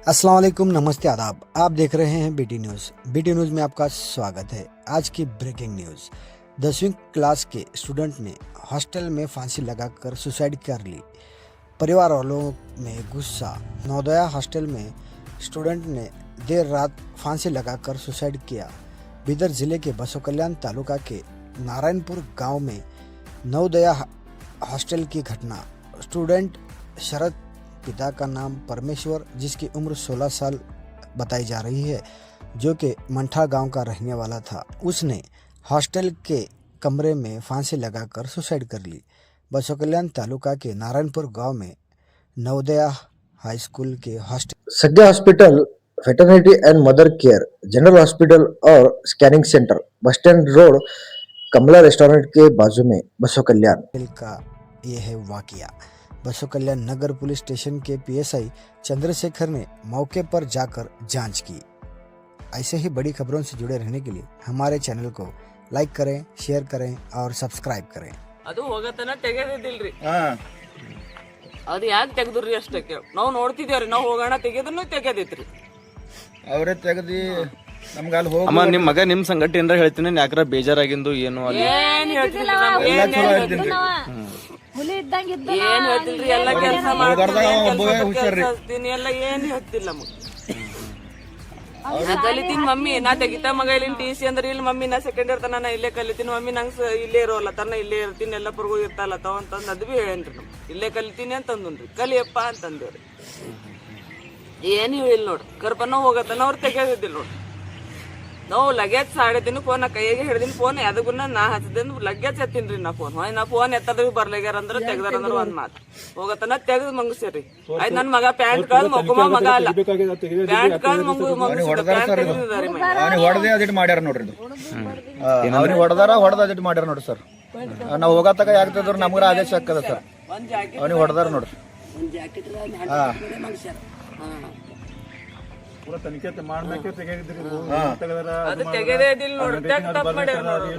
अस्सलाम वालेकुम, नमस्ते, आदाब। आप देख रहे हैं बीटी न्यूज़। बीटी न्यूज़ में आपका स्वागत है। आज की ब्रेकिंग न्यूज़। 10वीं क्लास के स्टूडेंट ने हॉस्टल में फांसी लगाकर सुसाइड कर ली। परिवार वालों में गुस्सा। नवोदया हॉस्टल में स्टूडेंट ने देर रात फांसी लगाकर सुसाइड किया। बीदर जिले के बसो कल्याण तालुका के नारायणपुर गांव में नवोदया हॉस्टल की घटना। स्टूडेंट शरद, पिता का नाम परमेश्वर, जिसकी उम्र 16 साल बताई जा रही है, जो कि मंठा गांव का रहने वाला था, उसने हॉस्टल के कमरे में फांसी लगाकर सुसाइड कर ली। बसो कल्याण तालुका के नारायणपुर गांव में नवोदया हाई स्कूल के हॉस्टल सद्या hospital, veterinary and mother care, general hospital और scanning centre, bus stand road, Kamala restaurant के बाजू में बसो कल्याण का ये है वाकया। बसो कल्याण नगर पुलिस स्टेशन के पीएसआई चंद्रशेखर ने मौके पर जाकर जांच की। ऐसे ही बड़ी खबरों से जुड़े रहने के लिए हमारे चैनल को लाइक करें, शेयर करें और सब्सक्राइब करें। ಅದು ಹೋಗತನ ತೆಗೆದಿದ್ದಿಲ್ರಿ ಅದು ಯಾಕೆ ತೆಗೆದ್ರಿ ಅಷ್ಟಕ್ಕೆ ನಾವು ನೋಡ್ತಿದೇವ್ರಿ, ನಾವು ಹೋಗೋಣ ತೆಗೆದನ್ನು ತೆಗೆದಿತ್ರಿ ಅವರೇ ತೆಗ್ದಿ ನಮ್ಗೆ ಅಲ್ಲಿ ಹೋಗಿ ಅಮ್ಮ ನಿಮ್ ಮಗ ನಿಮ್ ಸಂಗಟ ಏನ್ರ ಹೇಳ್ತೀನಿ ಯಾಕ್ರ ಬೇಜಾರಾಗಿಂದು ಏನು ಅಲ್ಲಿ ಏನ್ ಹೇಳ್ತಿಲ್ಲ ಏನ್ ಹೇಳ್ತಿಲ್ರಿ ಎಲ್ಲ ಕೆಲಸ ಮಾಡ್ತೀನಿ ಎಲ್ಲ ಏನ್ ಹೇಳ್ತಿಲ್ಲ ನಾ ಕಲಿತೀನಿ ಮಮ್ಮಿ, ನಾ ತೆಗಿತಾ ಮಗ ಇಲ್ಲಿ ಟಿ.ಸಿ ಅಂದ್ರೆ ಇಲ್ಲಿ ಮಮ್ಮಿ ನಾ ಸೆಕೆಂಡ್ ಇಯರ್ ತನ ನಾ ಇಲ್ಲೇ ಕಲಿತೀನಿ ಮಮ್ಮಿ, ನಂಗೆ ಇಲ್ಲೇ ಇರೋಲ್ಲ ತನ ಇಲ್ಲೇ ಇರ್ತೀನಿ, ಎಲ್ಲ ಪರ್ಗೂ ಇರ್ತಲ್ಲ ತಾವ ಅಂತಂದ್ ಅದು ಭೀ ಹೇಳೇನ್ರಿ ನಮ್ ಇಲ್ಲೇ ಕಲಿತೀನಿ ಅಂತಂದ್ರಿ, ಕಲಿಯಪ್ಪ ಅಂತಂದೇವ್ರಿ. ಏನು ಹೇಳಿಲ್ಲ ನೋಡ್ರಿ, ಕರ್ಬನ್ನ ಹೋಗತ್ತನ ಅವ್ರು ತೆಗೆದಿದ್ದಿಲ್ಲ ನೋಡ್ರಿ. ನಾವು ಲಗೇಜ್ 3:30 ಫೋನ್ ನಾ ಕೈಯಾಗೆ ಹಿಡ್ದಿನ ಫೋನ್ ಯಾದಗುನ್ನ ನಾ ಹಚ್ಚದೇನು ಲಗೇಜ್ ಎತ್ತೀನ್ರಿ ನಾ ಫೋನ್ ನಾ ಫೋನ್ ಎತ್ತದ್ರಿ ಬರ್ಲಾಗ್ಯಾರ ಅಂದ್ರ ತೆಗ್ದಾರಂದ್ರ ಒಂದ್ ಮಾತು ಹೋಗತನ ತೆಗ್ದು ಮಂಗಸ್ರಿ. ಆಯ್ತು ನನ್ ಮಗ ಪ್ಯಾಂಟ್ ಕಳ್ದ್ ಮಗುಮ ಮಗ ಅಲ್ಲ ಪ್ಯಾಂಟ್ ಕಳ್ದ್ ಅವನಿಗೆ ಹೊಡೆದೇ ಅದಿಟ್ ಮಾಡ್ಯಾರ ನೋಡ್ರಿ ಇದು. ಅವ್ನಿಗೆ ಹೊಡೆದ ಅದಿಟ್ ಮಾಡ್ಯಾರ ನೋಡ್ರಿ ಸರ್. ನಾವ್ ಹೋಗತ್ತಾಗ ಯಾಕ್ತದ್ರ ನಮ್ಗ ಆದೇಶ ಹಾಕದ ಸರ್. ಅವನಿಗೆ ಹೊಡೆದಾರ ನೋಡ್ರಿ. ಅದು ತೆಗೆದೇ ಇದಿಲ್ಲ ನೋಡ್ರಿ, ತಪ್ಪ ಮಾಡ್ಯಾರ ನೋಡ್ರಿ.